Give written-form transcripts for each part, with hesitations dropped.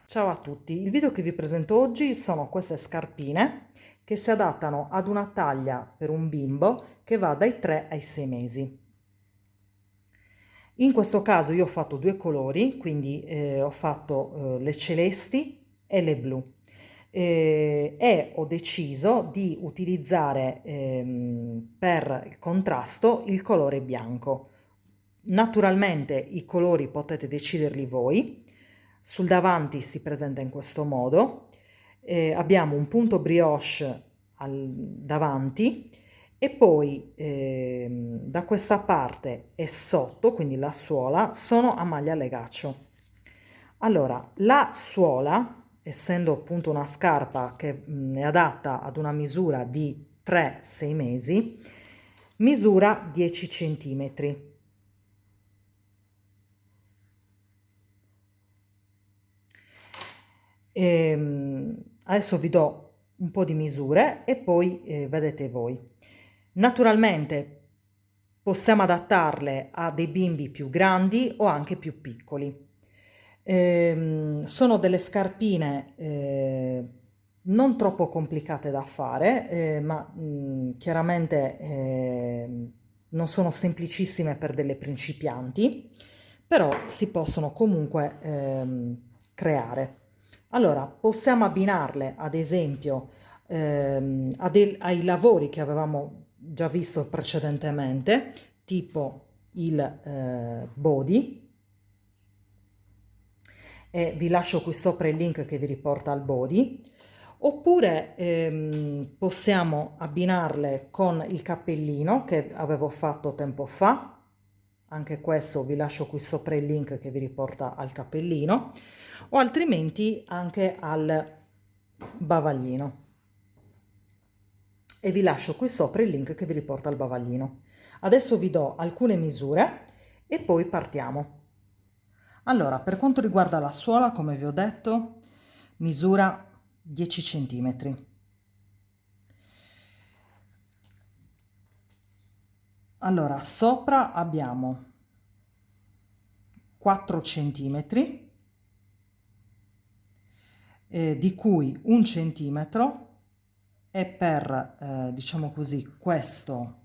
Ciao a tutti, il video che vi presento oggi sono queste scarpine che si adattano ad una taglia per un bimbo che va dai 3 ai 6 mesi. In questo caso io ho fatto due colori, quindi ho fatto le celesti e le blu e ho deciso di utilizzare per il contrasto il colore bianco. Naturalmente i colori potete deciderli voi. Sul davanti si presenta in questo modo. Abbiamo un punto brioche davanti e poi da questa parte e sotto, quindi la suola, sono a maglia legaccio. Allora, la suola, essendo appunto una scarpa che è adatta ad una misura di 3-6 mesi, misura 10 centimetri. Adesso vi do un po' di misure e poi vedete voi. Naturalmente possiamo adattarle a dei bimbi più grandi o anche più piccoli. Sono delle scarpine non troppo complicate da fare, ma chiaramente non sono semplicissime per delle principianti, però si possono comunque creare. Allora, possiamo abbinarle, ad esempio, ai lavori che avevamo già visto precedentemente, tipo il body, e vi lascio qui sopra il link che vi riporta al body, oppure possiamo abbinarle con il cappellino che avevo fatto tempo fa, anche questo vi lascio qui sopra il link che vi riporta al cappellino, o altrimenti anche al bavaglino. E vi lascio qui sopra il link che vi riporta al bavaglino. Adesso vi do alcune misure e poi partiamo. Allora, per quanto riguarda la suola, come vi ho detto, misura 10 centimetri. Allora, sopra abbiamo 4 centimetri, di cui 1 centimetro è per, diciamo così, questo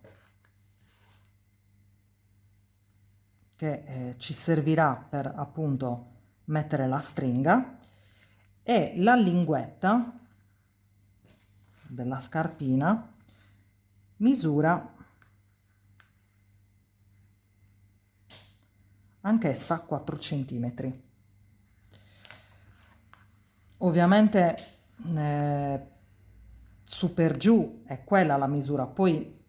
che ci servirà per appunto mettere la stringa, e la linguetta della scarpina misura anch'essa 4 centimetri. Ovviamente su per giù è quella la misura, poi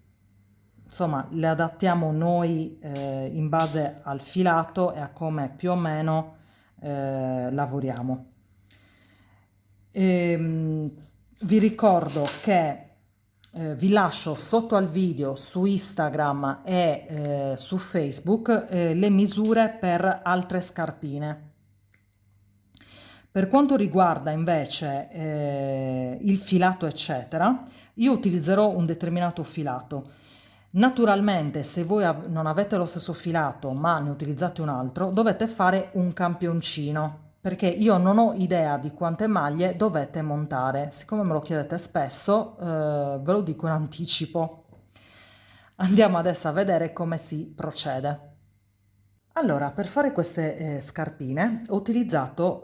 insomma le adattiamo noi in base al filato e a come più o meno lavoriamo. Vi ricordo che vi lascio sotto al video su Instagram e su Facebook le misure per altre scarpine. Per quanto riguarda invece il filato eccetera, io utilizzerò un determinato filato. Naturalmente, se voi non avete lo stesso filato ma ne utilizzate un altro, dovete fare un campioncino, perché io non ho idea di quante maglie dovete montare. Siccome me lo chiedete spesso, ve lo dico in anticipo. Andiamo adesso a vedere come si procede. Allora, per fare queste scarpine ho utilizzato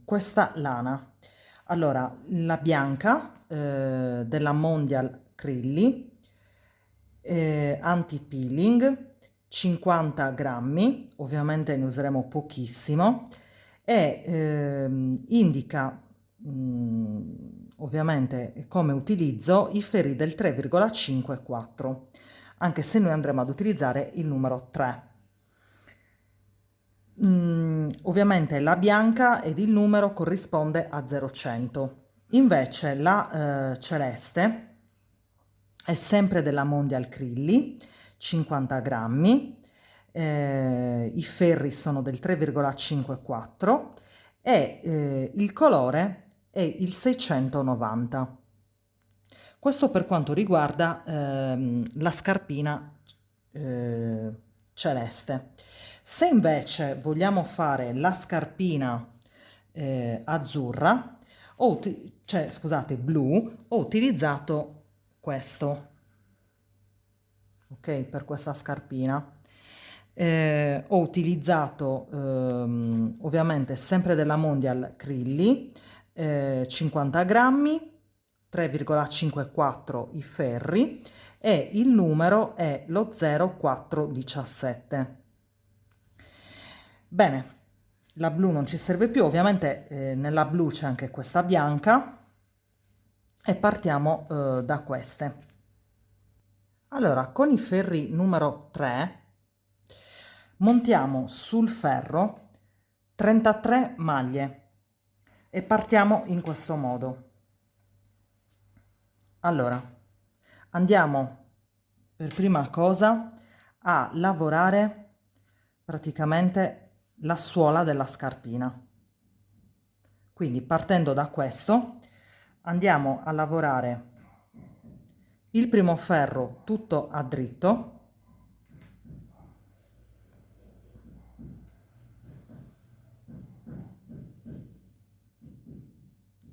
questa lana. Allora, la bianca della Mondial Crilli, anti-peeling, 50 grammi, ovviamente ne useremo pochissimo, e indica ovviamente come utilizzo i ferri del 3,5 e 4, anche se noi andremo ad utilizzare il numero 3. Ovviamente la bianca ed il numero corrisponde a 0,100. Invece la celeste è sempre della Mondial Crilli, 50 grammi, i ferri sono del 3,54 e il colore è il 690. Questo per quanto riguarda la scarpina celeste. Se invece vogliamo fare la scarpina azzurra, cioè scusate, blu, ho utilizzato questo, ok, per questa scarpina. Ho utilizzato ovviamente sempre della Mondial Crilli, 50 grammi, 3,54 i ferri e il numero è lo 0417. Bene, la blu non ci serve più, ovviamente nella blu c'è anche questa bianca e partiamo da queste. Allora, con i ferri numero 3 montiamo sul ferro 33 maglie e partiamo in questo modo. Allora, andiamo per prima cosa a lavorare praticamente la suola della scarpina. Quindi partendo da questo andiamo a lavorare il primo ferro tutto a dritto,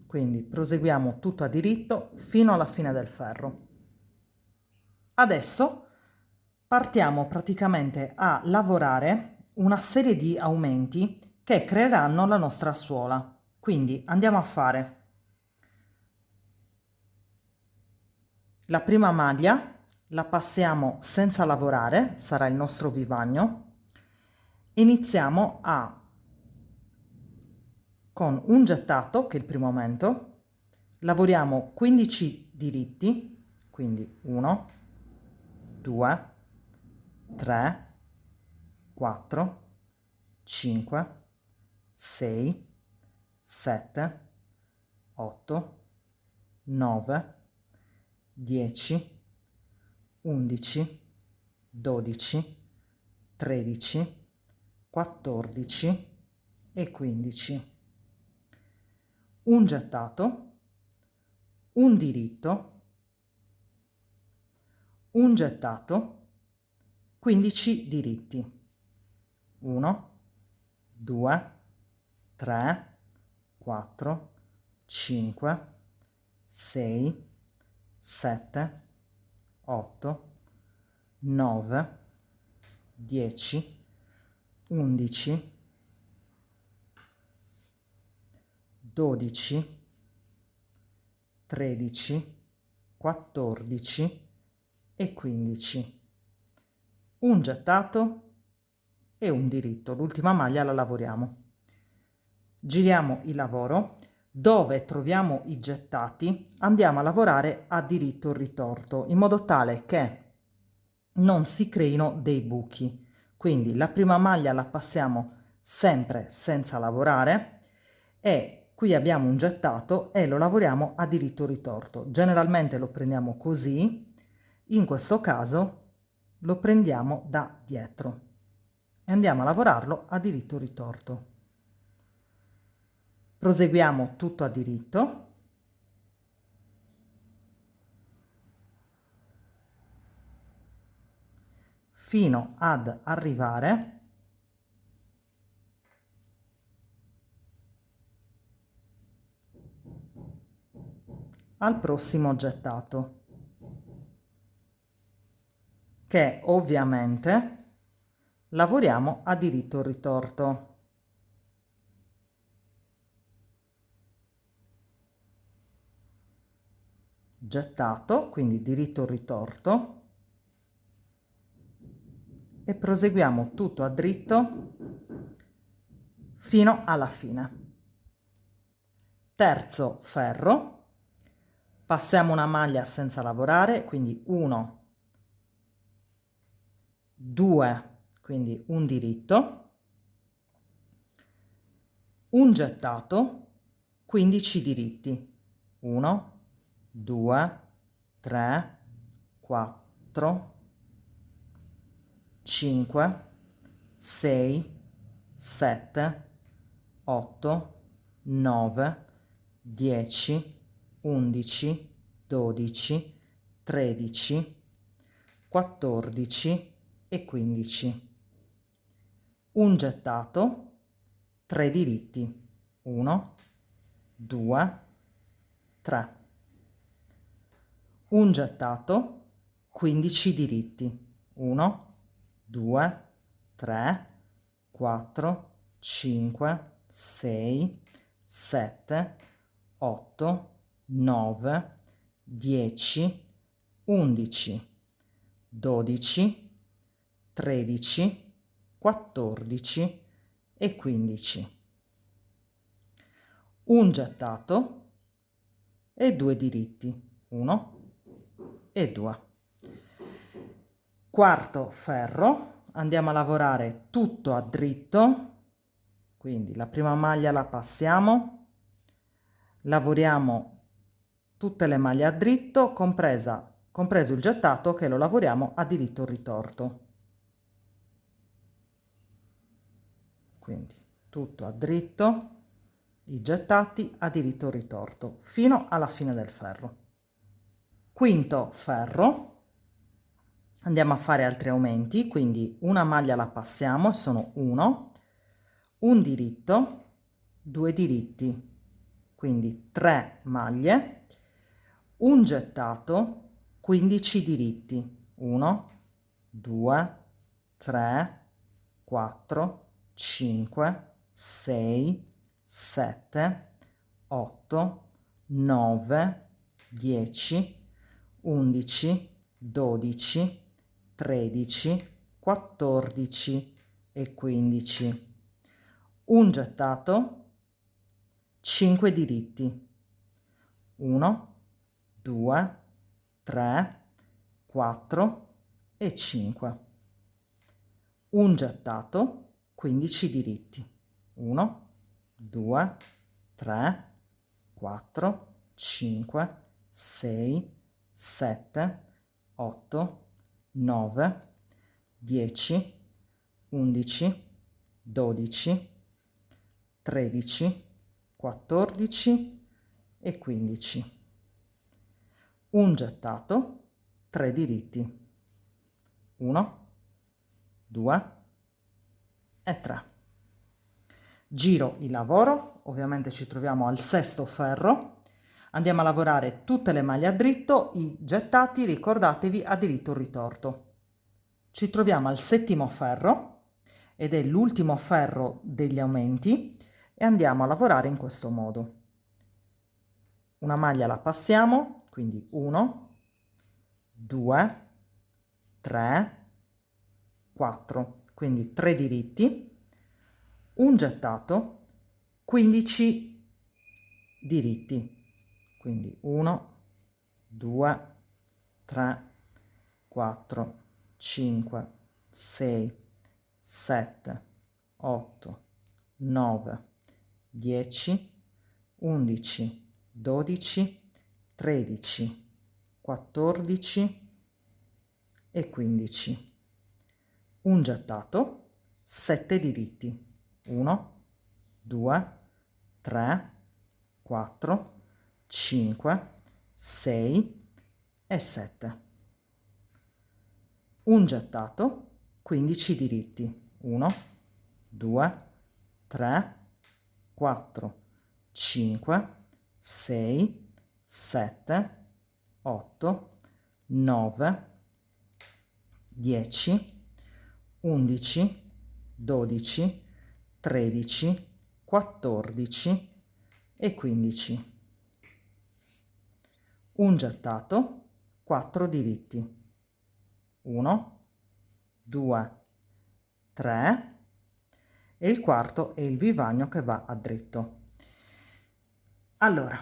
quindi proseguiamo tutto a diritto fino alla fine del ferro. Adesso partiamo praticamente a lavorare una serie di aumenti che creeranno la nostra suola. Quindi andiamo a fare la prima maglia, la passiamo senza lavorare, sarà il nostro vivagno. Iniziamo con un gettato, che è il primo aumento, lavoriamo 15 diritti, quindi 1, 2, 3, 4, 5, 6, 7, 8, 9, 10, 11, 12, 13, 14 e 15. Un gettato, un diritto, un gettato, 15 diritti. 1, 2, 3, 4, 5, 6, 7, 8, 9, 10, 11, 12, 13, 14 e 15. Un gettato e un diritto. L'ultima maglia la lavoriamo. Giriamo il lavoro. Dove troviamo i gettati andiamo a lavorare a diritto ritorto in modo tale che non si creino dei buchi. Quindi la prima maglia la passiamo sempre senza lavorare e qui abbiamo un gettato e lo lavoriamo a diritto ritorto. Generalmente lo prendiamo così, in questo caso lo prendiamo da dietro e andiamo a lavorarlo a diritto ritorto. Proseguiamo tutto a diritto. Fino ad arrivare al prossimo gettato, che ovviamente lavoriamo a diritto ritorto. Gettato, quindi diritto ritorto, e proseguiamo tutto a dritto fino alla fine. Terzo ferro, passiamo una maglia senza lavorare, quindi 1, 2, quindi un diritto, un gettato, 15 diritti, 1, 2, 3, 4, 5, 6, 7, 8, 9, 10, 11, 12, 13, 14 e 15. Un gettato, 3 diritti, 1, 2, 3. Un gettato, 15 diritti. 1, 2, 3, 4, 5, 6, 7, 8, 9, 10, 11, 12, 13, 14 e 15. Un gettato e 2 diritti. 1 e 2. Quarto ferro, andiamo a lavorare tutto a dritto, quindi la prima maglia la passiamo, lavoriamo tutte le maglie a dritto, compreso il gettato che lo lavoriamo a diritto ritorto. Quindi tutto a dritto, i gettati a diritto ritorto, fino alla fine del ferro. Quinto ferro, andiamo a fare altri aumenti, quindi una maglia la passiamo, sono 1, un diritto, 2 diritti, quindi 3 maglie, un gettato, 15 diritti, 1, 2, 3, 4, 5, 6, 7, 8, 9, 10, 11, 12, 13, 14 e 15. Un gettato, 5 diritti. 1, 2, 3, 4 e 5. Un gettato, 15 diritti. 1, 2, 3, 4, 5, 6, 7, 8, 9, 10, 11, 12, 13, 14 e 15. Un gettato, 3 diritti. 1, 2 e 3. Giro il lavoro, ovviamente ci troviamo al sesto ferro. Andiamo a lavorare tutte le maglie a dritto, i gettati, ricordatevi, a diritto ritorto. Ci troviamo al settimo ferro ed è l'ultimo ferro degli aumenti e andiamo a lavorare in questo modo. Una maglia la passiamo, quindi 1, 2, 3, 4, quindi 3 diritti, un gettato, 15 diritti. Quindi 1, 2, 3, 4, 5, 6, 7, 8, 9, 10, 11, 12, 13, 14 e 15. Un gettato, 7 diritti. 1, 2, 3, 4, 5, 6 e 7. Un gettato, 15 diritti. 1, 2, 3, 4, 5, 6, 7, 8, 9, 10, 11, 12, 13, 14 e 15. Un gettato, 4 diritti. 1, 2, 3 e il quarto è il vivagno che va a dritto. Allora,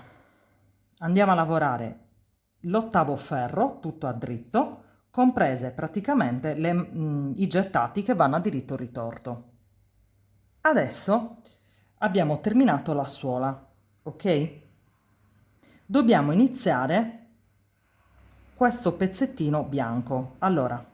andiamo a lavorare l'ottavo ferro tutto a dritto, comprese praticamente i gettati che vanno a diritto ritorto. Adesso abbiamo terminato la suola, ok? Dobbiamo iniziare questo pezzettino bianco. Allora,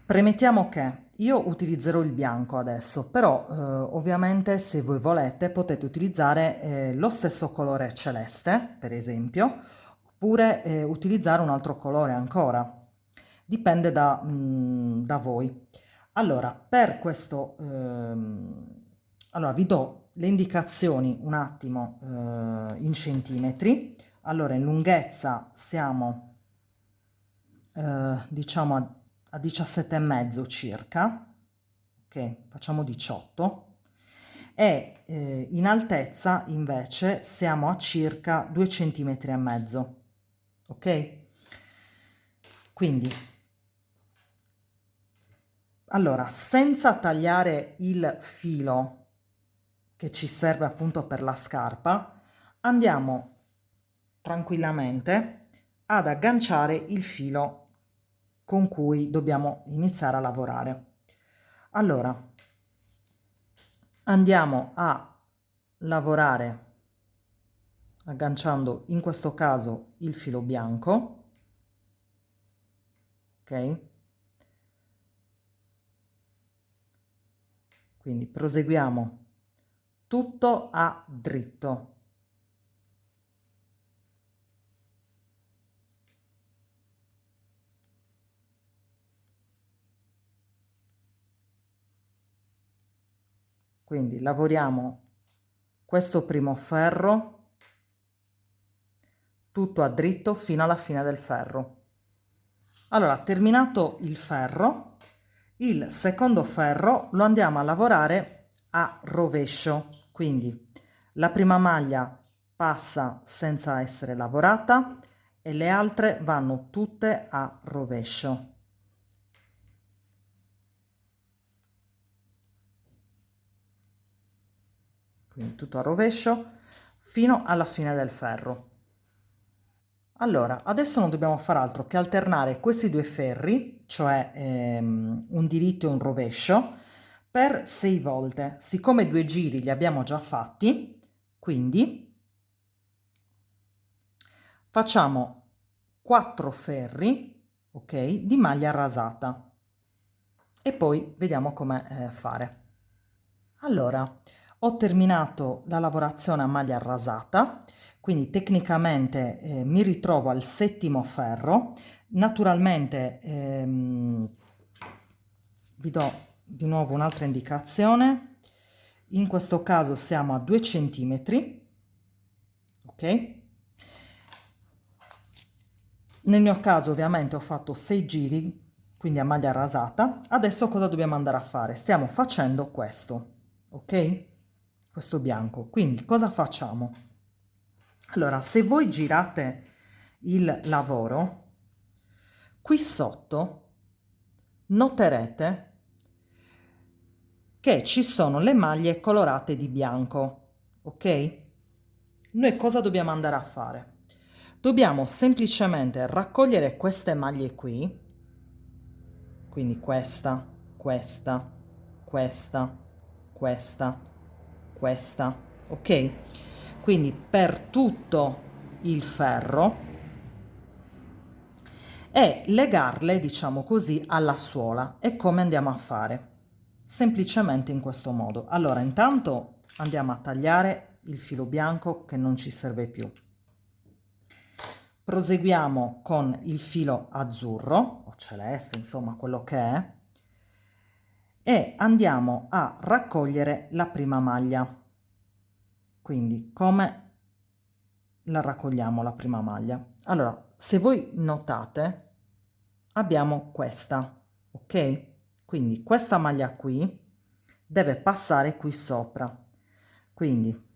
premettiamo che io utilizzerò il bianco adesso, però ovviamente se voi volete potete utilizzare lo stesso colore celeste, per esempio, oppure utilizzare un altro colore ancora. Dipende da voi. Allora, per questo, allora vi do le indicazioni un attimo in centimetri. Allora, in lunghezza siamo diciamo a 17,5 circa, ok, facciamo 18, e in altezza invece siamo a circa 2,5 cm, ok? Quindi, allora, senza tagliare il filo che ci serve appunto per la scarpa, andiamo tranquillamente ad agganciare il filo con cui dobbiamo iniziare a lavorare. Allora, andiamo a lavorare agganciando in questo caso il filo bianco, ok? Quindi proseguiamo tutto a dritto. Quindi lavoriamo questo primo ferro tutto a dritto fino alla fine del ferro. Allora, terminato il ferro, il secondo ferro lo andiamo a lavorare a rovescio, quindi la prima maglia passa senza essere lavorata e le altre vanno tutte a rovescio. Quindi tutto a rovescio fino alla fine del ferro. Allora, adesso non dobbiamo fare altro che alternare questi due ferri, cioè un diritto e un rovescio, per 6 volte. Siccome 2 giri li abbiamo già fatti, quindi facciamo 4 ferri, ok, di maglia rasata e poi vediamo come fare. Allora, ho terminato la lavorazione a maglia rasata, quindi tecnicamente mi ritrovo al 7° ferro. Naturalmente vi do di nuovo un'altra indicazione. In questo caso siamo a 2 centimetri, ok? Nel mio caso ovviamente ho fatto 6 giri, quindi a maglia rasata. Adesso cosa dobbiamo andare a fare? Stiamo facendo questo, ok? Questo bianco. Quindi cosa facciamo? Allora, se voi girate il lavoro, qui sotto noterete che ci sono le maglie colorate di bianco, ok? Noi cosa dobbiamo andare a fare? Dobbiamo semplicemente raccogliere queste maglie qui, quindi questa, questa, questa, questa, questa, ok? Quindi per tutto il ferro e legarle, diciamo così, alla suola. E come andiamo a fare? Semplicemente in questo modo. Allora, intanto andiamo a tagliare il filo bianco che non ci serve più. Proseguiamo con il filo azzurro o celeste, insomma, quello che è, e andiamo a raccogliere la prima maglia. Quindi come la raccogliamo la prima maglia? Allora, se voi notate, abbiamo questa, ok? Quindi questa maglia qui deve passare qui sopra. Quindi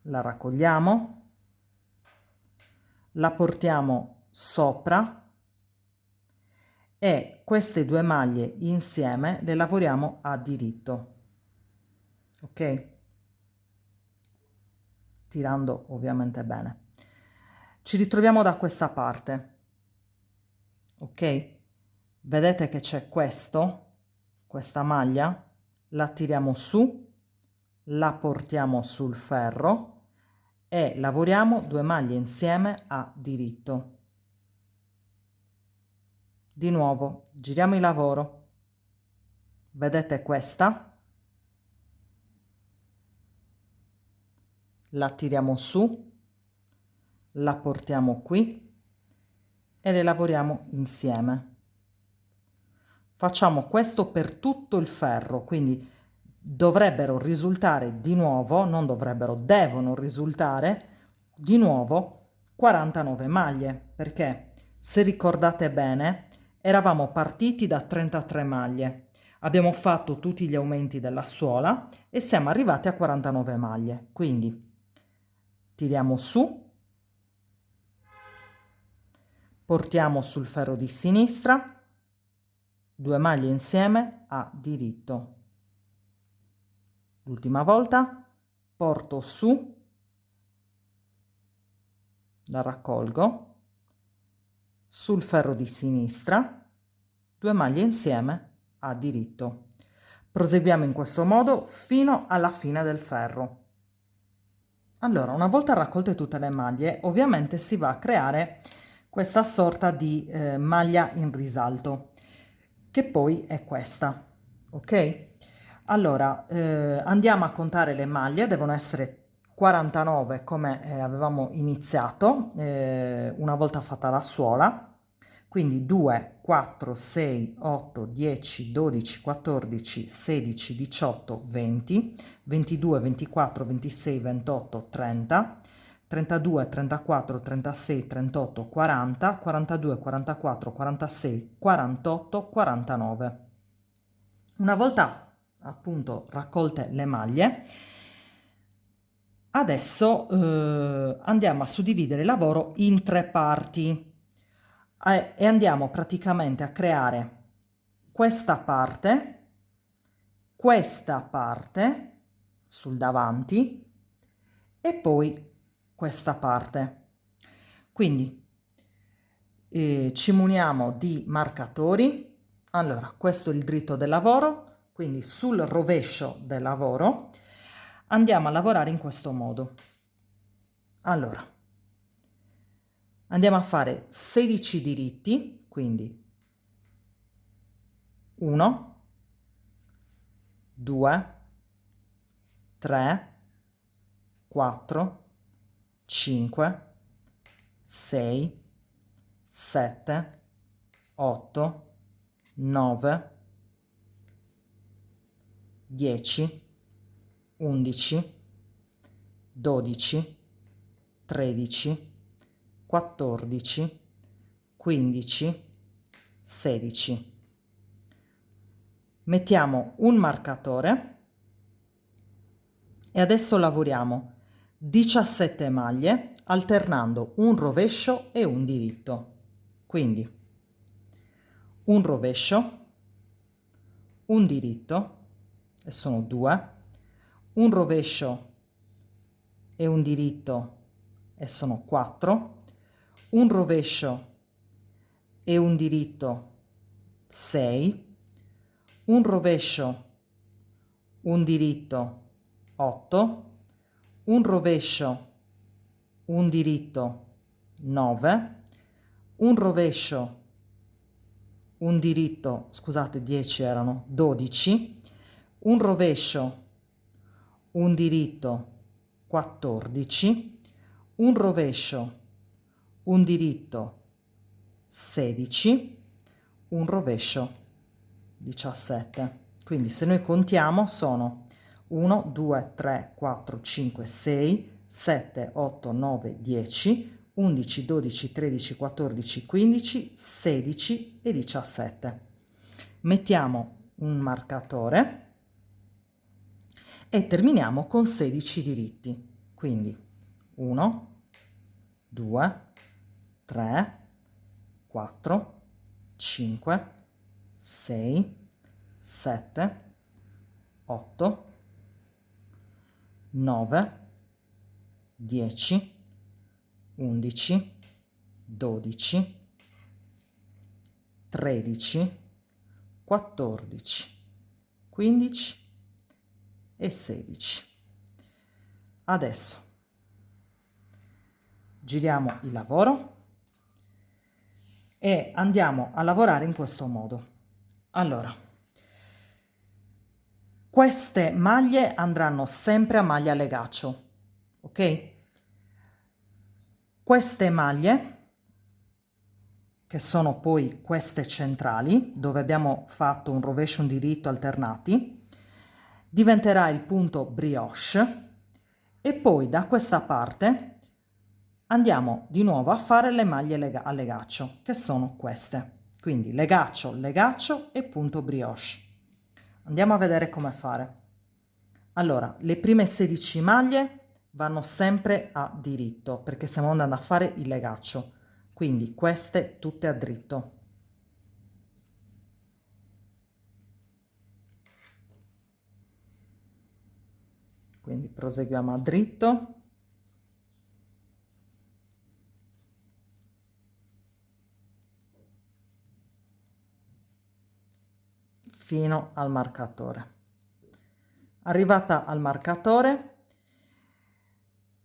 la raccogliamo, la portiamo sopra e queste due maglie insieme le lavoriamo a diritto, ok? Tirando ovviamente bene. Ci ritroviamo da questa parte, ok? Vedete che c'è questa maglia, la tiriamo su, la portiamo sul ferro e lavoriamo 2 maglie insieme a diritto. Di nuovo giriamo il lavoro, vedete questa, la tiriamo su, la portiamo qui e le lavoriamo insieme. Facciamo questo per tutto il ferro, quindi dovrebbero risultare di nuovo, non dovrebbero, devono risultare di nuovo 49 maglie, perché se ricordate bene eravamo partiti da 33 maglie, abbiamo fatto tutti gli aumenti della suola e siamo arrivati a 49 maglie, quindi tiriamo su, portiamo sul ferro di sinistra, 2 maglie insieme a diritto. L'ultima volta porto su, la raccolgo, sul ferro di sinistra, 2 maglie insieme a diritto. Proseguiamo in questo modo fino alla fine del ferro. Allora, una volta raccolte tutte le maglie, ovviamente si va a creare questa sorta di maglia in risalto, che poi è questa, ok? Allora, andiamo a contare le maglie, devono essere 49 come avevamo iniziato una volta fatta la suola, quindi 2, 4, 6, 8, 10, 12, 14, 16, 18, 20, 22, 24, 26, 28, 30, 32, 34, 36, 38, 40, 42, 44, 46, 48, 49. Una volta appunto raccolte le maglie, adesso andiamo a suddividere il lavoro in 3 parti e andiamo praticamente a creare questa parte sul davanti e poi questa parte. Quindi ci muniamo di marcatori. Allora, questo è il dritto del lavoro, quindi sul rovescio del lavoro andiamo a lavorare in questo modo. Allora, andiamo a fare 16 diritti, quindi 1, 2, 3, 4, 5, 6, 7, 8, 9, 10, 11, 12, 13, 14, 15, 16. Mettiamo un marcatore e adesso lavoriamo 17 maglie alternando un rovescio e un diritto. Quindi un rovescio, un diritto, e sono 2, un rovescio e un diritto, e sono 4, un rovescio e un diritto, 6, un rovescio, un diritto, 8, un rovescio, un diritto, 9, un rovescio, un diritto, scusate, 10 erano, 12, un rovescio, un diritto, 14, un rovescio, un diritto, 16, un rovescio, 17. Quindi se noi contiamo sono 1, 2, 3, 4, 5, 6, 7, 8, 9, 10, 11, 12, 13, 14, 15, 16 e 17. Mettiamo un marcatore e terminiamo con 16 diritti. Quindi 1, 2, 3, 4, 5, 6, 7, 8, 9, 10, 11, 12, 13, 14, 15 e 16. Adesso giriamo il lavoro e andiamo a lavorare in questo modo. Allora, queste maglie andranno sempre a maglia legaccio, ok? Queste maglie, che sono poi queste centrali, dove abbiamo fatto un rovescio e un diritto alternati, diventerà il punto brioche e poi da questa parte andiamo di nuovo a fare le maglie a legaccio, che sono queste. Quindi legaccio, legaccio e punto brioche. Andiamo a vedere come fare. Allora, le prime 16 maglie vanno sempre a diritto perché stiamo andando a fare il legaccio, quindi queste tutte a dritto. Quindi proseguiamo a dritto. Fino al marcatore. Arrivata al marcatore,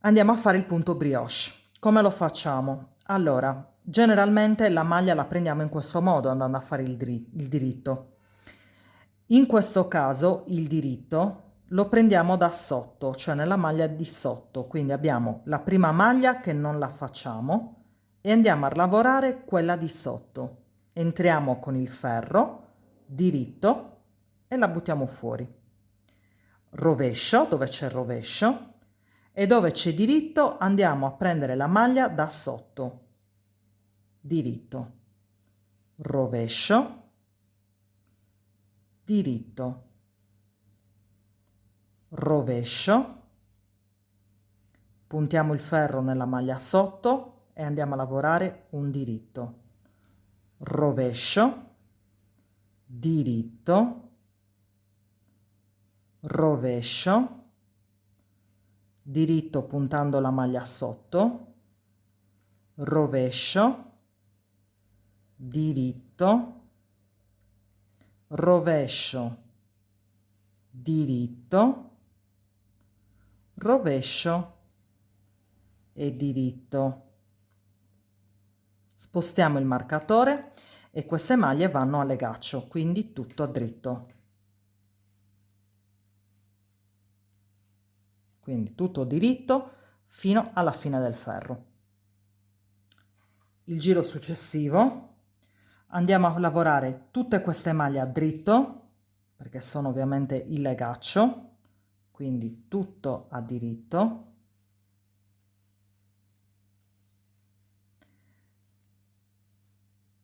andiamo a fare il punto brioche. Come lo facciamo? Allora, generalmente la maglia la prendiamo in questo modo, andando a fare il diritto. In questo caso il diritto lo prendiamo da sotto, cioè nella maglia di sotto. Quindi abbiamo la prima maglia che non la facciamo e andiamo a lavorare quella di sotto. Entriamo con il ferro, diritto, e la buttiamo fuori. Rovescio, dove c'è il rovescio, e dove c'è diritto andiamo a prendere la maglia da sotto. Diritto, rovescio, diritto, rovescio, puntiamo il ferro nella maglia sotto e andiamo a lavorare un diritto, rovescio, diritto, rovescio, diritto puntando la maglia sotto, rovescio, diritto, rovescio, diritto, rovescio e diritto. Spostiamo il marcatore e queste maglie vanno a legaccio, quindi tutto a dritto. Quindi tutto diritto fino alla fine del ferro. Il giro successivo andiamo a lavorare tutte queste maglie a dritto, perché sono ovviamente il legaccio, quindi tutto a diritto.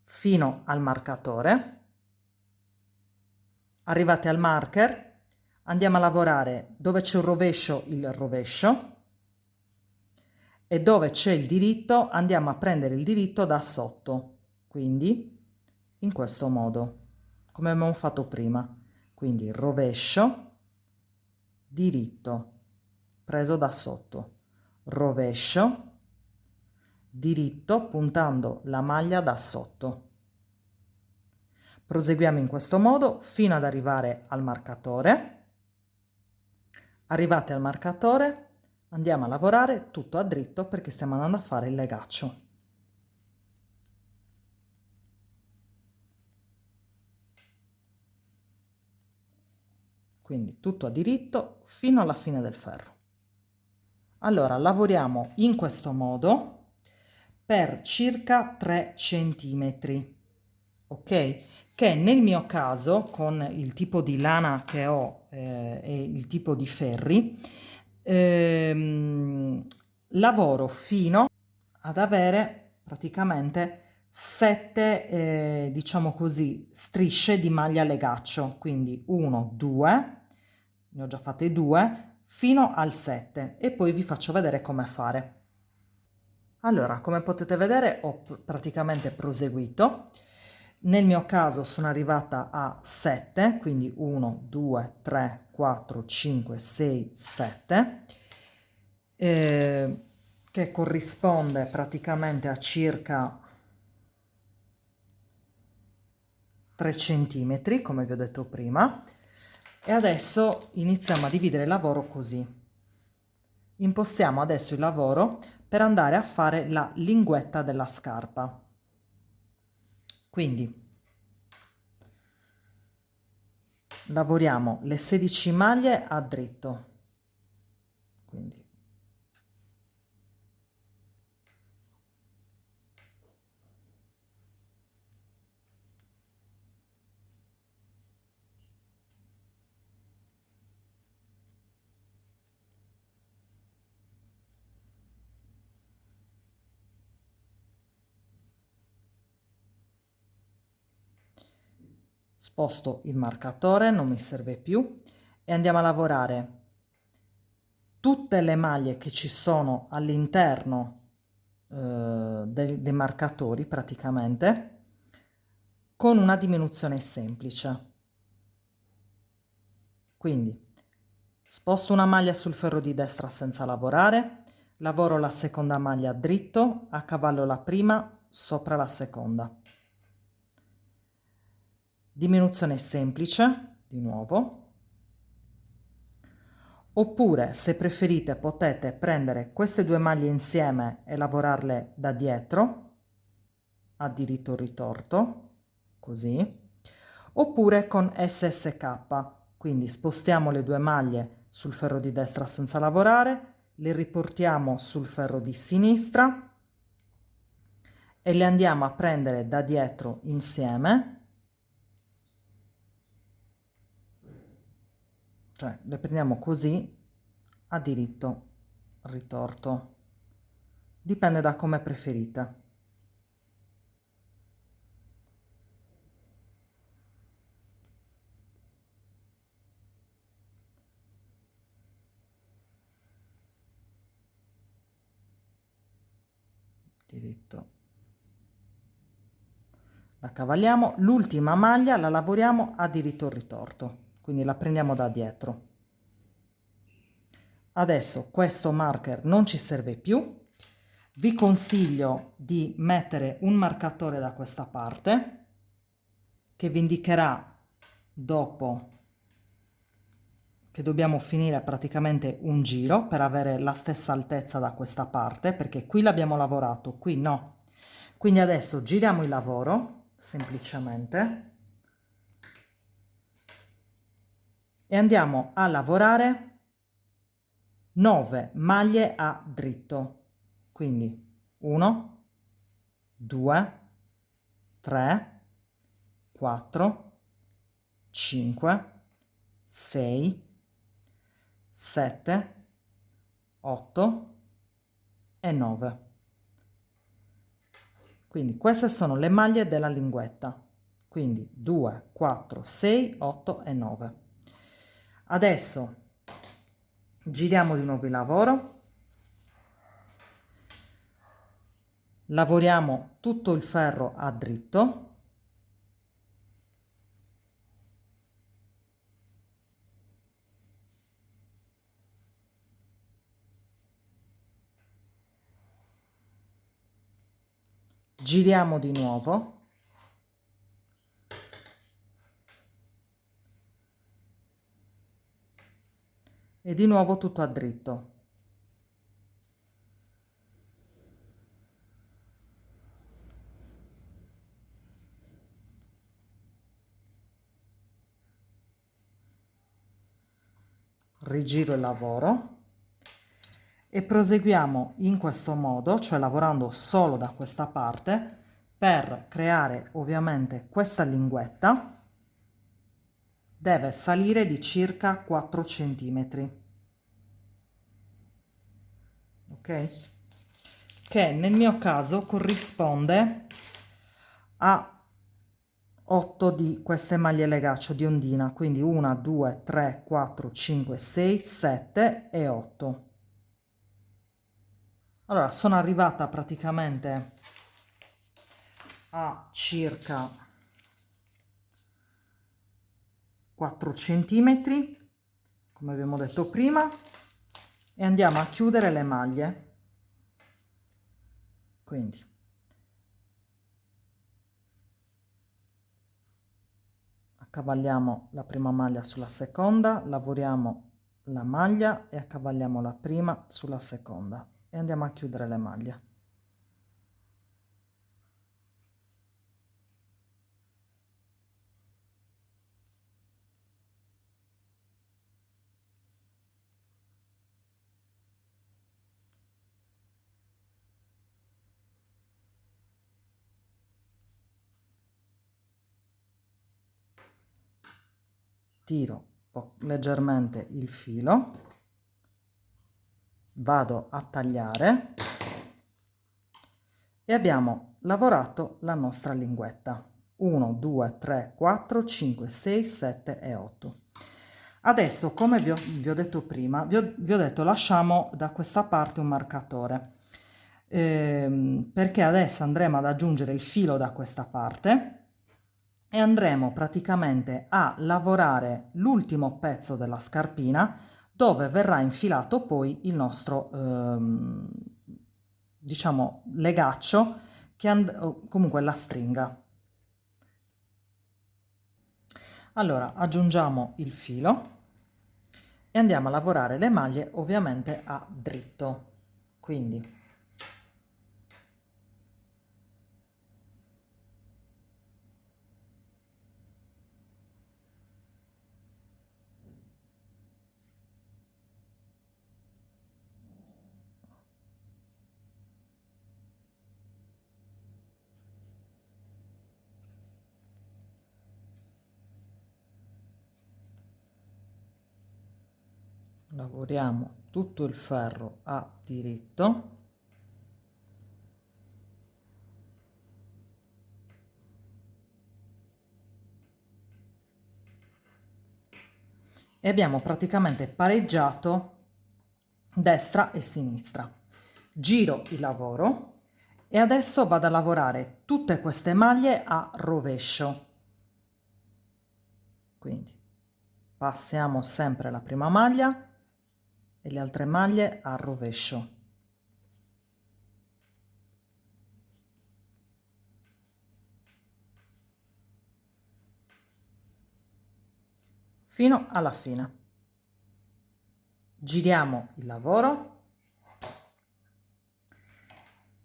Fino al marcatore. Arrivati al marker, andiamo a lavorare dove c'è un rovescio il rovescio e dove c'è il diritto andiamo a prendere il diritto da sotto, quindi in questo modo, come abbiamo fatto prima. Quindi rovescio, diritto, preso da sotto, rovescio, diritto puntando la maglia da sotto. Proseguiamo in questo modo fino ad arrivare al marcatore. Arrivati al marcatore andiamo a lavorare tutto a dritto perché stiamo andando a fare il legaccio. Quindi tutto a diritto fino alla fine del ferro. Allora lavoriamo in questo modo per circa 3 centimetri, ok? Che nel mio caso, con il tipo di lana che ho e il tipo di ferri, lavoro fino ad avere praticamente 7, diciamo così, strisce di maglia legaccio, quindi 1, 2, ne ho già fatte 2, fino al 7 e poi vi faccio vedere come fare. Allora, come potete vedere ho praticamente proseguito. Nel mio caso sono arrivata a 7, quindi 1, 2, 3, 4, 5, 6, 7, che corrisponde praticamente a circa 3 centimetri, come vi ho detto prima. E adesso iniziamo a dividere il lavoro così. Impostiamo adesso il lavoro per andare a fare la linguetta della scarpa. Quindi lavoriamo le 16 maglie a dritto. Quindi sposto il marcatore, non mi serve più, e andiamo a lavorare tutte le maglie che ci sono all'interno dei marcatori praticamente con una diminuzione semplice. Quindi sposto una maglia sul ferro di destra senza lavorare, lavoro la seconda maglia dritto, accavallo la prima sopra la seconda. Diminuzione semplice, di nuovo. Oppure, se preferite, potete prendere queste due maglie insieme e lavorarle da dietro, a diritto ritorto, così. Oppure con SSK, quindi spostiamo le due maglie sul ferro di destra senza lavorare, le riportiamo sul ferro di sinistra e le andiamo a prendere da dietro insieme, cioè le prendiamo così a diritto ritorto, dipende da come preferite. Diritto, la cavalliamo, l'ultima maglia la lavoriamo a diritto ritorto, quindi la prendiamo da dietro. Adesso questo marker non ci serve più, vi consiglio di mettere un marcatore da questa parte che vi indicherà dopo che dobbiamo finire praticamente un giro per avere la stessa altezza da questa parte, perché qui l'abbiamo lavorato, qui no. Quindi adesso giriamo il lavoro semplicemente e andiamo a lavorare 9 maglie a dritto, quindi 1, 2, 3, 4, 5, 6, 7, 8 e 9. Quindi queste sono le maglie della linguetta, quindi 2, 4, 6, 8 e 9. Adesso giriamo di nuovo il lavoro, lavoriamo tutto il ferro a dritto, giriamo di nuovo e di nuovo tutto a dritto. Rigiro il lavoro e proseguiamo in questo modo, cioè lavorando solo da questa parte, per creare ovviamente questa linguetta. Deve salire di circa 4 cm, ok? Che nel mio caso corrisponde a 8 di queste maglie legaccio di ondina, quindi 1, 2, 3, 4, 5, 6, 7 e 8. Allora, sono arrivata praticamente a circa 4 centimetri, come abbiamo detto prima, e andiamo a chiudere le maglie. Quindi accavalliamo la prima maglia sulla seconda, lavoriamo la maglia e accavalliamo la prima sulla seconda e andiamo a chiudere le maglie. Tiro leggermente il filo, vado a tagliare e abbiamo lavorato la nostra linguetta. 1, 2, 3, 4, 5, 6, 7 e 8. Adesso, come vi ho detto prima, vi ho detto lasciamo da questa parte un marcatore, perché adesso andremo ad aggiungere il filo da questa parte e andremo praticamente a lavorare l'ultimo pezzo della scarpina dove verrà infilato poi il nostro, diciamo, legaccio, o comunque la stringa. Allora aggiungiamo il filo e andiamo a lavorare le maglie ovviamente a dritto, quindi lavoriamo tutto il ferro a diritto. E abbiamo praticamente pareggiato destra e sinistra. Giro il lavoro e adesso vado a lavorare tutte queste maglie a rovescio. Quindi passiamo sempre la prima maglia e le altre maglie a rovescio. Fino alla fine. Giriamo il lavoro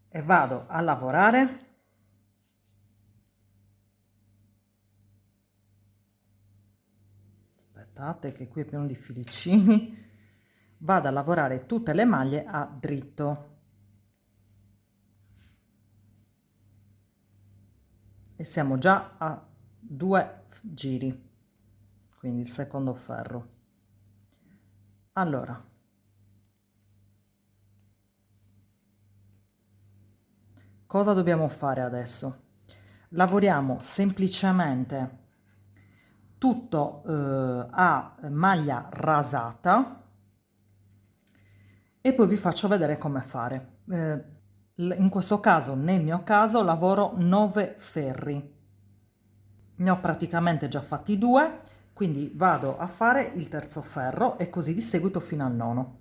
e vado a lavorare aspettate che qui è pieno di filicini, vado a lavorare tutte le maglie a dritto e siamo già a 2 giri, quindi il secondo ferro. Allora cosa dobbiamo fare adesso? Lavoriamo semplicemente tutto a maglia rasata e poi vi faccio vedere come fare. In questo caso, nel mio caso, lavoro 9 ferri. Ne ho praticamente già fatti 2, quindi vado a fare il terzo ferro e così di seguito fino al nono.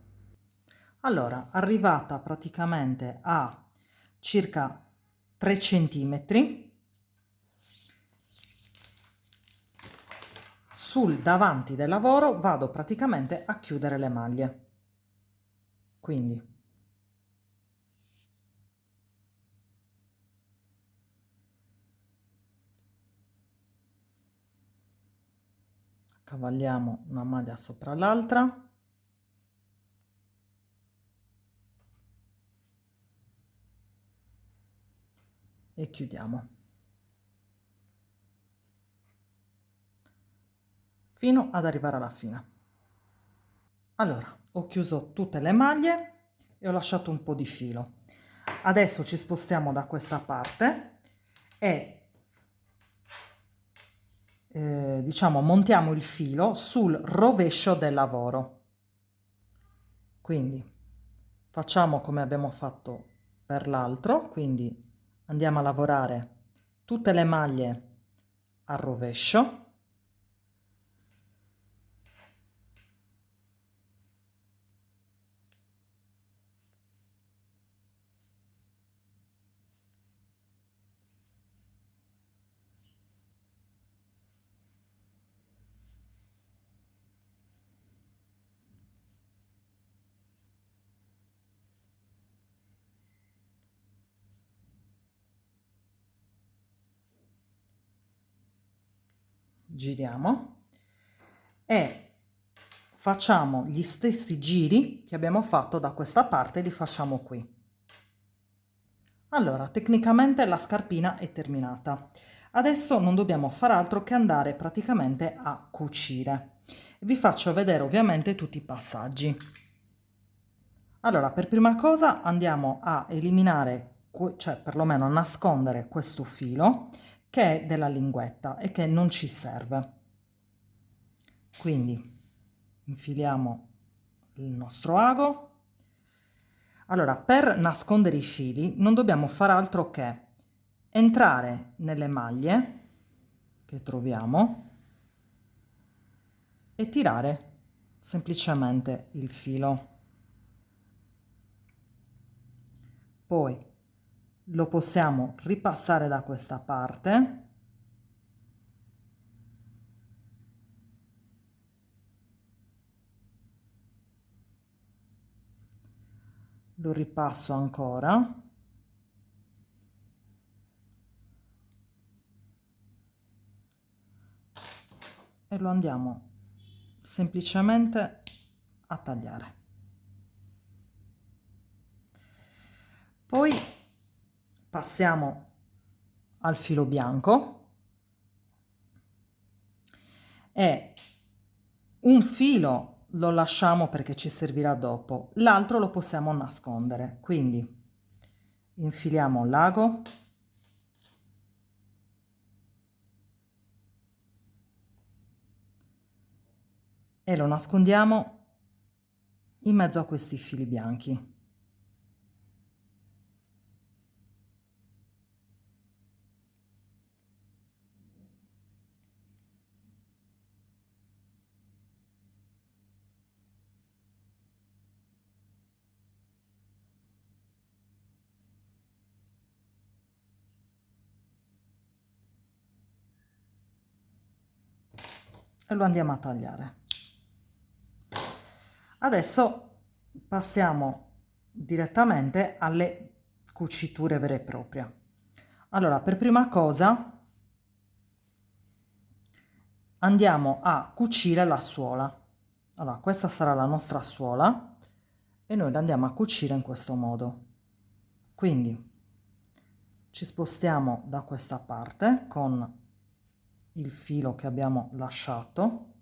Allora, arrivata praticamente a circa 3 centimetri, sul davanti del lavoro vado praticamente a chiudere le maglie. Quindi cavalliamo una maglia sopra l'altra e chiudiamo fino ad arrivare alla fine. Allora, ho chiuso tutte le maglie e ho lasciato un po' di filo. Adesso ci spostiamo da questa parte e diciamo montiamo il filo sul rovescio del lavoro. Quindi facciamo come abbiamo fatto per l'altro, quindi andiamo a lavorare tutte le maglie a rovescio. Giriamo e facciamo gli stessi giri che abbiamo fatto da questa parte, li facciamo qui. Allora, tecnicamente la scarpina è terminata. Adesso non dobbiamo fare altro che andare praticamente a cucire. Vi faccio vedere ovviamente tutti i passaggi. Allora, per prima cosa andiamo a eliminare, cioè perlomeno a nascondere questo filo che è della linguetta e che non ci serve. Quindi infiliamo il nostro ago. Allora, per nascondere i fili non dobbiamo fare altro che entrare nelle maglie che troviamo e tirare semplicemente il filo. Poi lo possiamo ripassare da questa parte lo ripasso ancora e lo andiamo semplicemente a tagliare. Poi passiamo al filo bianco e un filo lo lasciamo perché ci servirà dopo, l'altro lo possiamo nascondere, quindi infiliamo l'ago e lo nascondiamo in mezzo a questi fili bianchi. E lo andiamo a tagliare. Adesso passiamo direttamente alle cuciture vere e proprie. Allora, per prima cosa andiamo a cucire la suola. Allora, questa sarà la nostra suola e noi la andiamo a cucire in questo modo. Quindi ci spostiamo da questa parte con il filo che abbiamo lasciato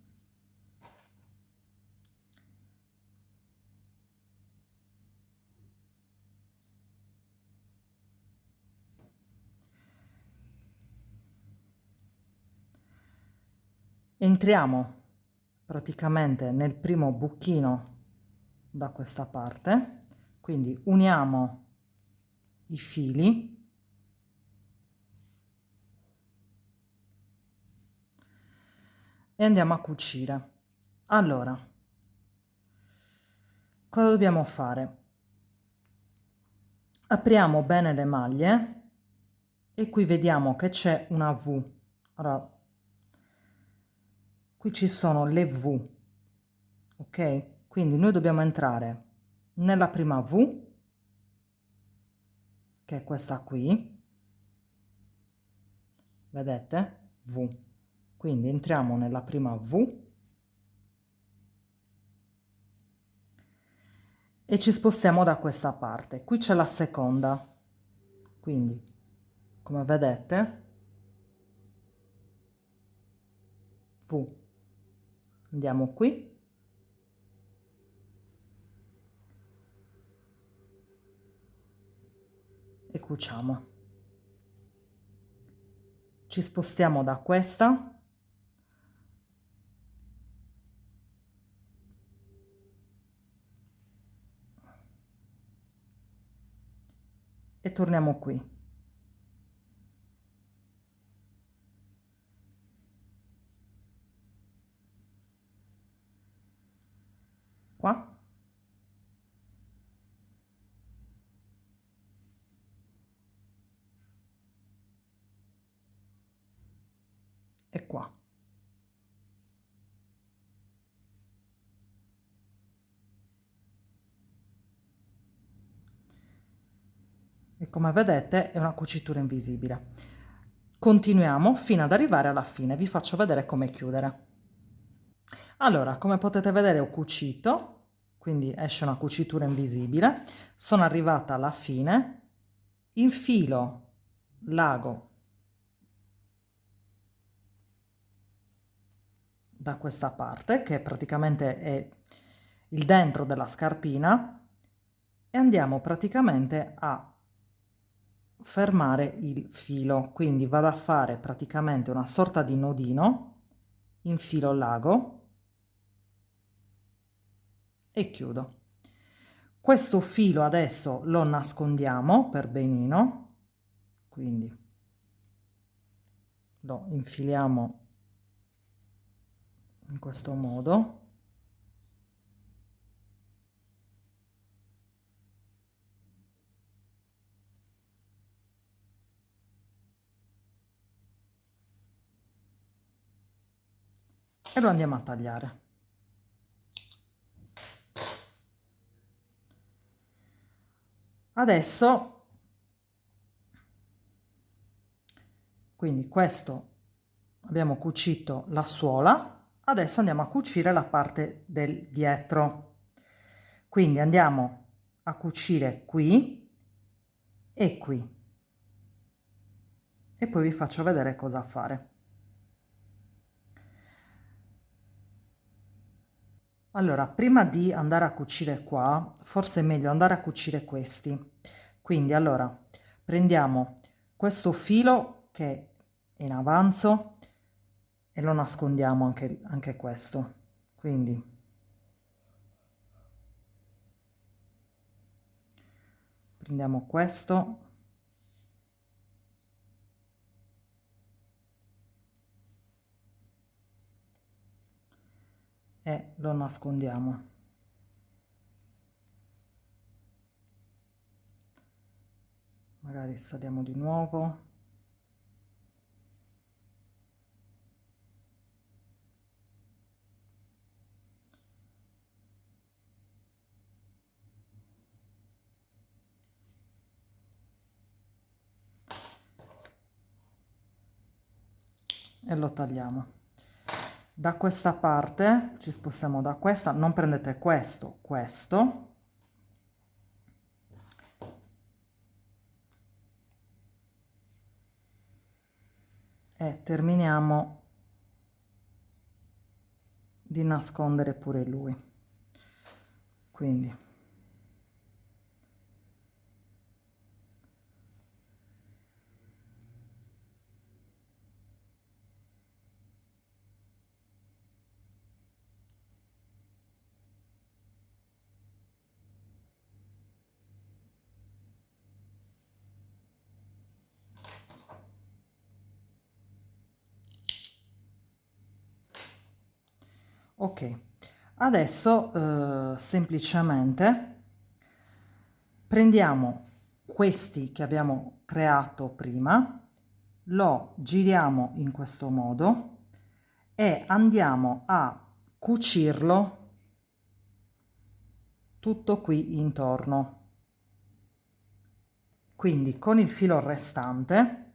entriamo praticamente nel primo buchino da questa parte, quindi uniamo i fili e andiamo a cucire. Allora, cosa dobbiamo fare? Apriamo bene le maglie e qui vediamo che c'è una V. Allora, qui ci sono le V, ok? Quindi noi dobbiamo entrare nella prima V, che è questa qui, vedete? V. Quindi entriamo nella prima V e ci spostiamo da questa parte. Qui c'è la seconda, quindi come vedete V. Andiamo qui e cuciamo. Ci spostiamo da questa e torniamo qui. Qua e qua. E come vedete è una cucitura invisibile. Continuiamo fino ad arrivare alla fine, vi faccio vedere come chiudere. Allora, come potete vedere ho cucito, quindi esce una cucitura invisibile, sono arrivata alla fine, infilo l'ago da questa parte, che praticamente è il dentro della scarpina, e andiamo praticamente a fermare il filo, quindi vado a fare praticamente una sorta di nodino, infilo l'ago e chiudo. Questo filo adesso lo nascondiamo per benino, quindi lo infiliamo in questo modo. E lo andiamo a tagliare. Adesso, quindi questo abbiamo cucito la suola, adesso andiamo a cucire la parte del dietro. Quindi andiamo a cucire qui e qui. E poi vi faccio vedere cosa fare. Allora, prima di andare a cucire qua, forse è meglio andare a cucire questi. Quindi, allora, prendiamo questo filo che è in avanzo e lo nascondiamo anche questo. Quindi, prendiamo questo. E lo nascondiamo. Magari saliamo di nuovo. E lo tagliamo. Da questa parte ci spostiamo da questa, non prendete questo, questo. E terminiamo di nascondere pure lui. Quindi ok, adesso semplicemente prendiamo questi che abbiamo creato prima, lo giriamo in questo modo e andiamo a cucirlo tutto qui intorno. Quindi con il filo restante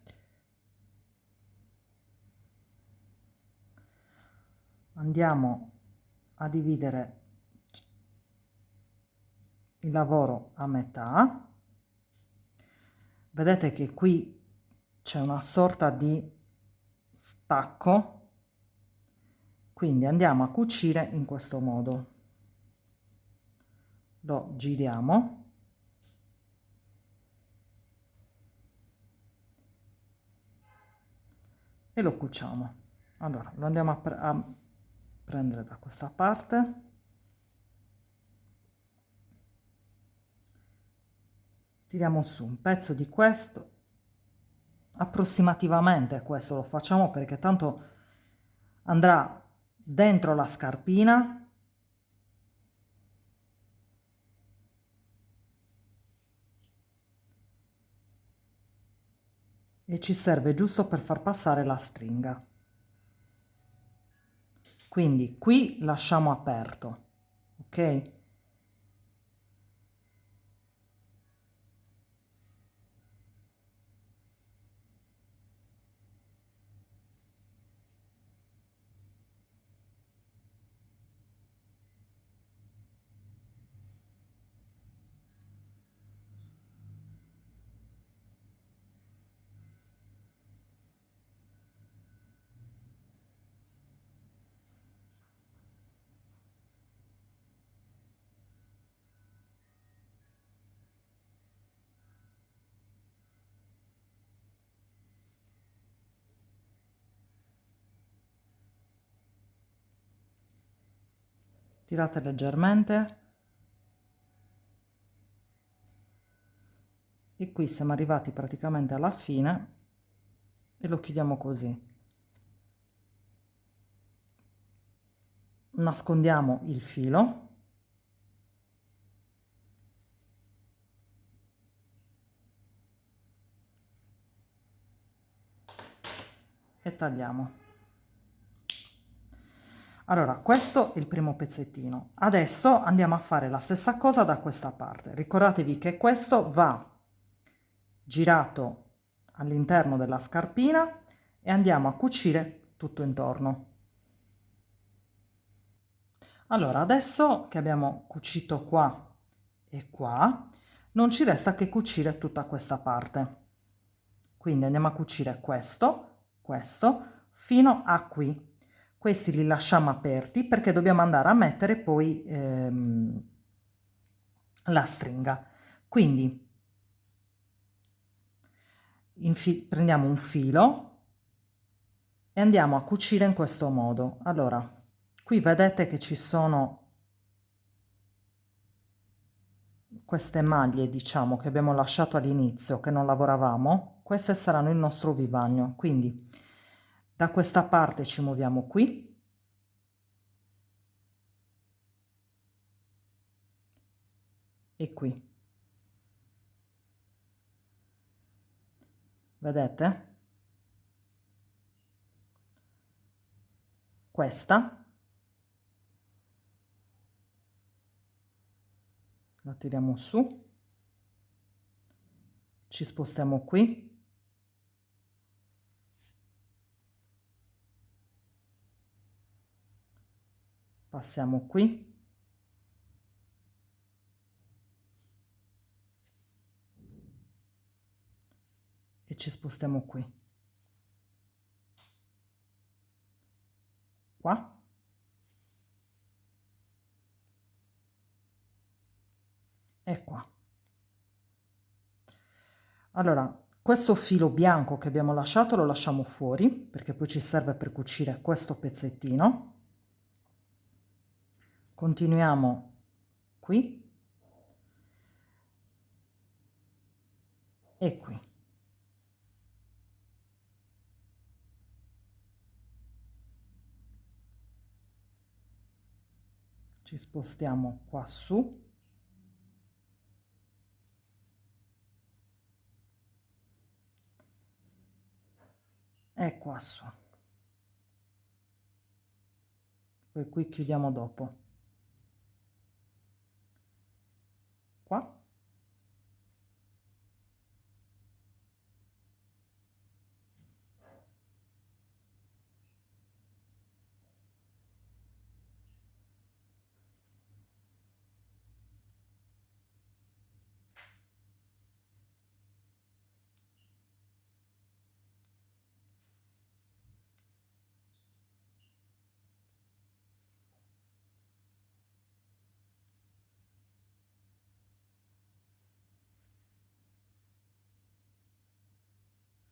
andiamo a dividere il lavoro a metà. Vedete che qui c'è una sorta di stacco, quindi andiamo a cucire in questo modo. Lo giriamo e lo cuciamo. Allora lo andiamo a prendere da questa parte, tiriamo su un pezzo di questo, approssimativamente questo lo facciamo perché tanto andrà dentro la scarpina e ci serve giusto per far passare la stringa. Quindi qui lasciamo aperto, ok? tirate leggermente e qui siamo arrivati praticamente alla fine e lo chiudiamo così. Nascondiamo il filo e tagliamo. Allora, questo è il primo pezzettino. Adesso andiamo a fare la stessa cosa da questa parte. Ricordatevi che questo va girato all'interno della scarpina e andiamo a cucire tutto intorno. Allora, adesso che abbiamo cucito qua e qua, non ci resta che cucire tutta questa parte. Quindi andiamo a cucire questo, fino a qui. Questi li lasciamo aperti perché dobbiamo andare a mettere poi la stringa. Quindi prendiamo un filo e andiamo a cucire in questo modo. Allora, qui vedete che ci sono queste maglie, diciamo, che abbiamo lasciato all'inizio, che non lavoravamo. Queste saranno il nostro vivagno. Quindi da questa parte ci muoviamo qui. E qui. Vedete? Questa la tiriamo su, ci spostiamo qui, passiamo qui, e ci spostiamo qui, qua, e qua. Allora, questo filo bianco che abbiamo lasciato lo lasciamo fuori, perché poi ci serve per cucire questo pezzettino. Continuiamo qui e qui. Ci spostiamo qua su. E qua su. Poi qui chiudiamo dopo. Qua.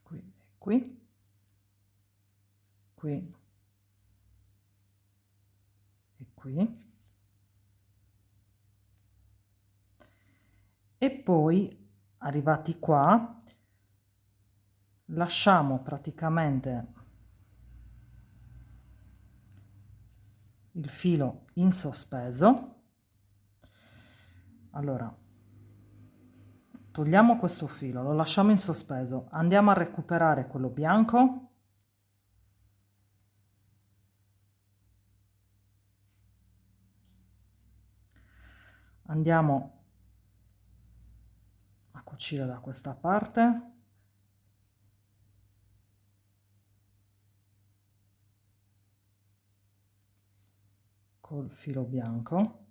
Qui e qui. Qui e qui. E poi, arrivati qua, lasciamo praticamente il filo in sospeso. Allora, togliamo questo filo, lo lasciamo in sospeso, andiamo a recuperare quello bianco. Andiamo a cucire da questa parte. Col filo bianco.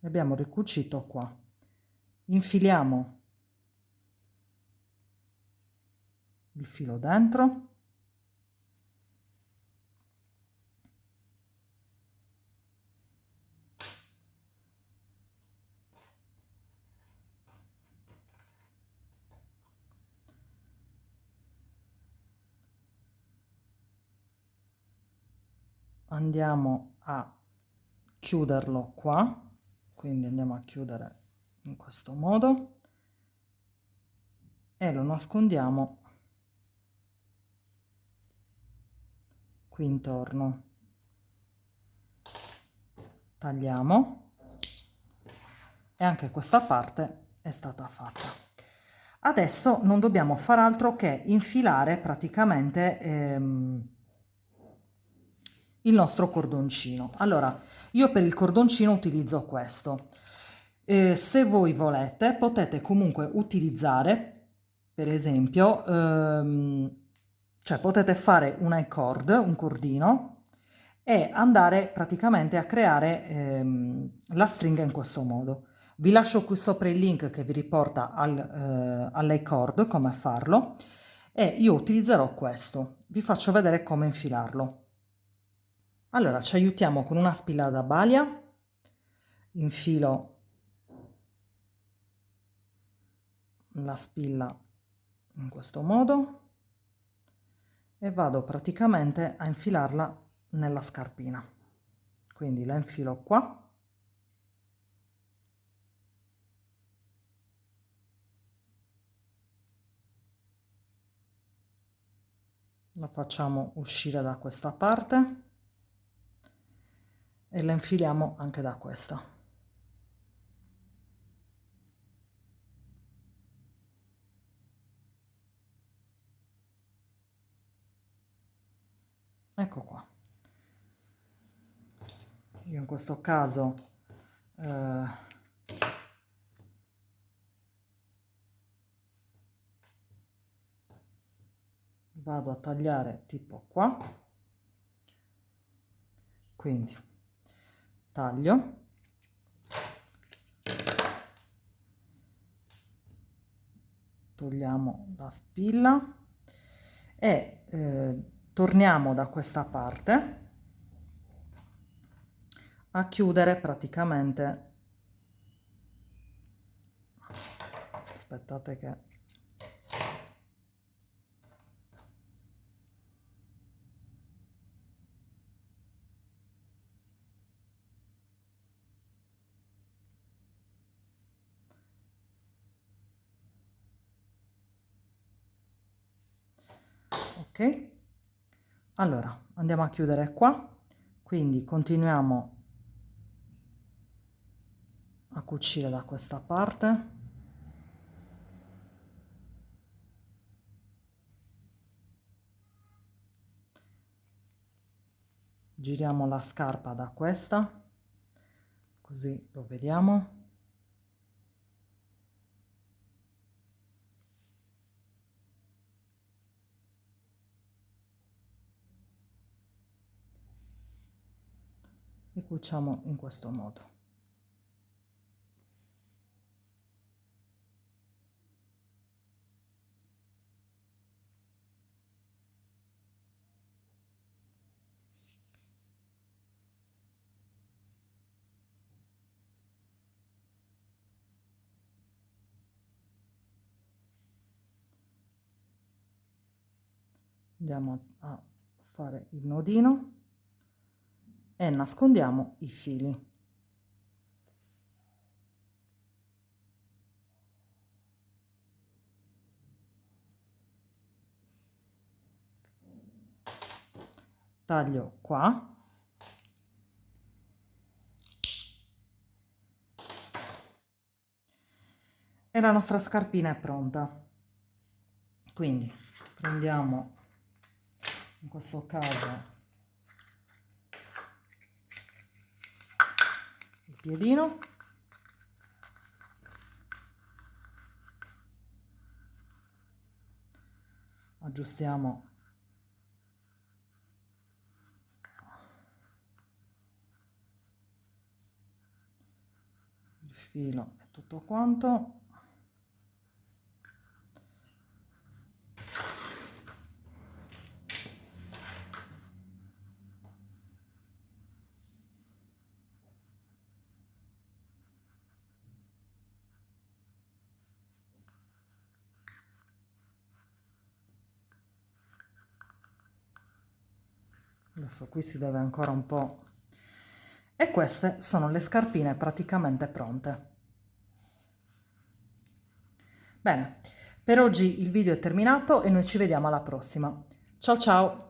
E abbiamo ricucito qua. Infiliamo il filo dentro. andiamo a chiuderlo qua, quindi andiamo a chiudere in questo modo e lo nascondiamo qui intorno. Tagliamo e anche questa parte è stata fatta. Adesso non dobbiamo far altro che infilare praticamente il nostro cordoncino. Allora, io per il cordoncino utilizzo questo. Se voi volete, potete comunque utilizzare, per esempio, cioè potete fare un I-cord, un cordino, e andare praticamente a creare la stringa in questo modo. Vi lascio qui sopra il link che vi riporta all'iCord, come farlo, e io utilizzerò questo. Vi faccio vedere come infilarlo. Allora, ci aiutiamo con una spilla da baglia, infilo la spilla in questo modo e vado praticamente a infilarla nella scarpina. Quindi la infilo qua. La facciamo uscire da questa parte e la infiliamo anche da questa. Ecco qua. Io in questo caso vado a tagliare tipo qua, quindi taglio, togliamo la spilla e torniamo da questa parte a chiudere praticamente, aspettate che ok, allora andiamo a chiudere qua, quindi continuiamo a cucire da questa parte, giriamo la scarpa da questa, così lo vediamo. E cuciamo in questo modo. Andiamo a fare il nodino e nascondiamo i fili. Taglio qua e la nostra scarpina è pronta. Quindi prendiamo in questo caso il piedino, aggiustiamo il filo e tutto quanto. Adesso qui si deve ancora un po'. E queste sono le scarpine praticamente pronte. Bene, per oggi il video è terminato e noi ci vediamo alla prossima. Ciao ciao!